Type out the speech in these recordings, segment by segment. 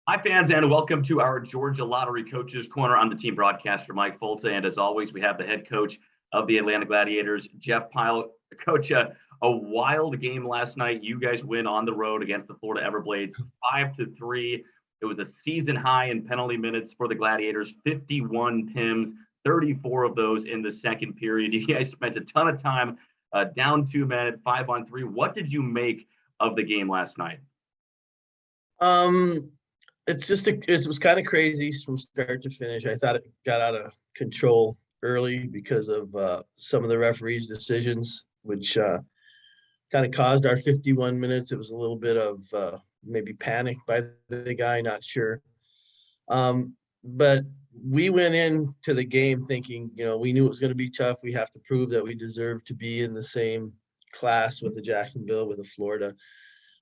Hi, fans, and welcome to our Georgia Lottery Coaches Corner. I'm the team broadcaster, Mike Folta, and as always, we have the head coach of the Atlanta Gladiators, Jeff Pyle. Coach, a wild game last night. You guys win on the road against the Florida Everblades, 5-3. It was a season high in penalty minutes for the Gladiators, 51 PIMs, 34 of those in the second period. You guys spent a ton of time down 2 men at 5-on-3. What did you make of the game last night? Um, it was kind of crazy from start to finish. I thought it got out of control early because of some of the referees' decisions, which kind of caused our 51 minutes. It was a little bit of maybe panic by the guy, not sure. But we went into the game thinking, we knew it was going to be tough. We have to prove that we deserve to be in the same class with the Jacksonville, with the Florida.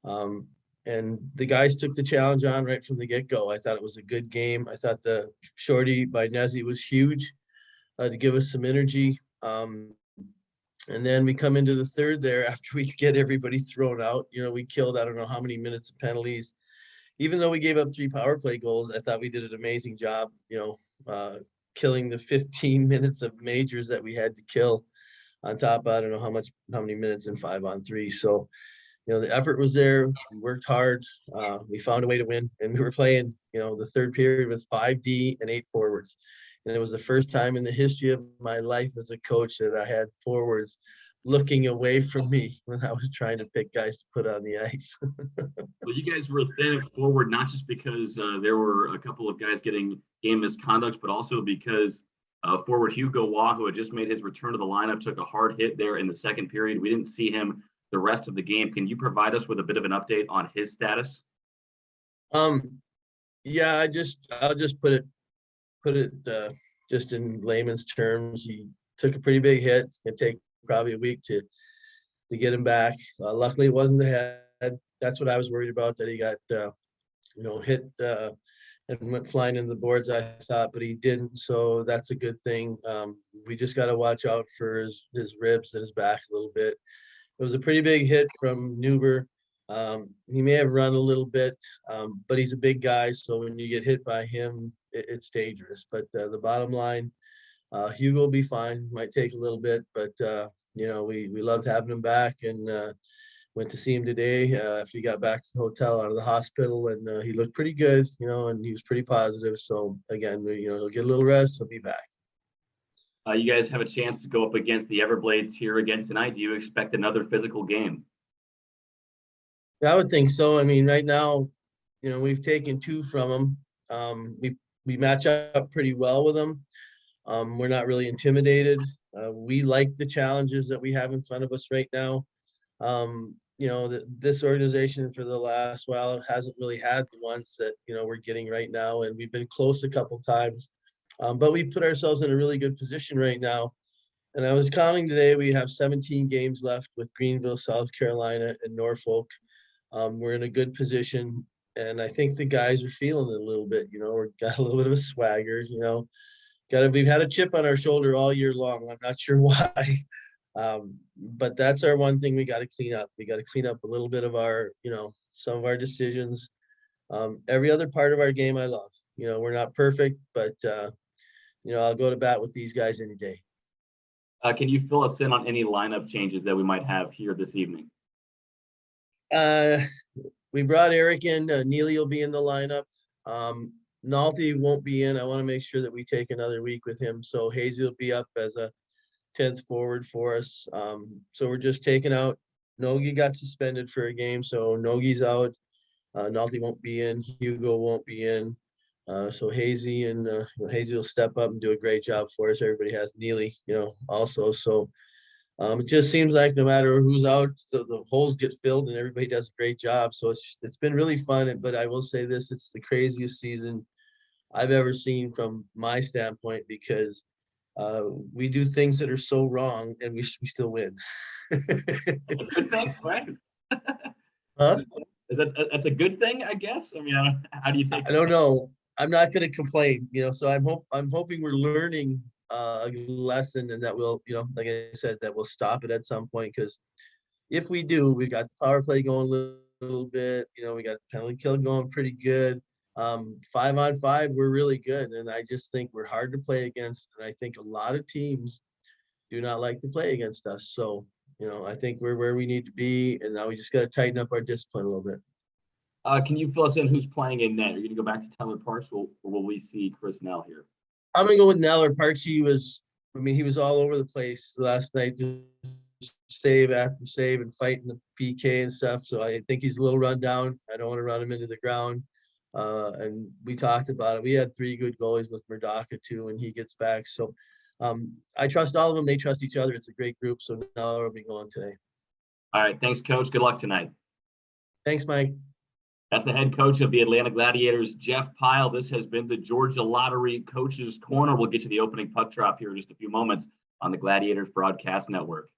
Um, and the guys took the challenge on right from the get-go. I thought it was a good game. I thought the shorty by Nezzy was huge to give us some energy. And then we come into the third there after we get everybody thrown out. We killed I don't know how many minutes of penalties. Even though we gave up 3 power play goals, I thought we did an amazing job, killing the 15 minutes of majors that we had to kill on top of I don't know how many minutes in 5-on-3. So the effort was there. We worked hard. We found a way to win, and we were playing. The third period was 5D and 8 forwards, and it was the first time in the history of my life as a coach that I had forwards looking away from me when I was trying to pick guys to put on the ice. Well, you guys were thin forward, not just because there were a couple of guys getting game misconducts, but also because forward Hugo Waugh, who had just made his return to the lineup, took a hard hit there in the second period. We didn't see him the rest of the game. Can you provide us with a bit of an update on his status? Yeah, I'll just put it just in layman's terms. He took a pretty big hit. It's gonna take probably a week to get him back. Luckily, it wasn't the head. That's what I was worried about, that he got hit and went flying into the boards, I thought, but he didn't. So that's a good thing. We just got to watch out for his ribs and his back a little bit. It was a pretty big hit from Newber. He may have run a little bit, but he's a big guy. So when you get hit by him, it's dangerous. But the bottom line, Hugo will be fine. Might take a little bit, but we loved having him back, and went to see him today after he got back to the hotel out of the hospital, and he looked pretty good, and he was pretty positive. So again, he'll get a little rest. He'll be back. You guys have a chance to go up against the Everblades here again tonight. Do you expect another physical game? Yeah, I would think so. I mean, right now, we've taken 2 from them. We match up pretty well with them. We're not really intimidated. We like the challenges that we have in front of us right now. This organization for the last while hasn't really had the ones that we're getting right now, and we've been close a couple times. But we put ourselves in a really good position right now. And I was counting today, we have 17 games left with Greenville, South Carolina, and Norfolk. We're in a good position, and I think the guys are feeling it a little bit. We've got a little bit of a swagger. We've had a chip on our shoulder all year long. I'm not sure why, but that's our one thing we got to clean up. We got to clean up a little bit of our, some of our decisions. Every other part of our game, I love. We're not perfect, but I'll go to bat with these guys any day. Can you fill us in on any lineup changes that we might have here this evening? We brought Eric in. Neely will be in the lineup. Nolte won't be in. I want to make sure that we take another week with him. So Hazy will be up as a 10th forward for us. So we're just taking out. Nogi got suspended for a game, so Nogi's out. Nolte won't be in. Hugo won't be in. So Hazy and Hazy will step up and do a great job for us. Everybody has Neely, also. So it just seems like no matter who's out, the holes get filled and everybody does a great job. So it's been really fun. But I will say this: it's the craziest season I've ever seen from my standpoint, because we do things that are so wrong and we still win. Good thing, right? Huh? That's a good thing, I guess. I mean, how do you take I don't know. I'm not going to complain, so I'm hoping we're learning a lesson, and that we'll, like I said, that we'll stop it at some point. Because if we do, we got the power play going a little bit. We got the penalty kill going pretty good. 5-on-5, we're really good. And I just think we're hard to play against. And I think a lot of teams do not like to play against us. So, I think we're where we need to be. And now we just got to tighten up our discipline a little bit. Can you fill us in who's playing in net? Are you going to go back to Tyler Parks, or will we see Chris Nell here? I'm going to go with Neller. Parks, he was all over the place last night, just save after save and fighting the PK and stuff. So I think he's a little run down. I don't want to run him into the ground. And we talked about it. We had 3 good goalies with Murdaka too, when he gets back. So I trust all of them. They trust each other. It's a great group. So Neller will be going today. All right. Thanks, Coach. Good luck tonight. Thanks, Mike. That's the head coach of the Atlanta Gladiators, Jeff Pyle. This has been the Georgia Lottery Coaches Corner. We'll get you the opening puck drop here in just a few moments on the Gladiators Broadcast Network.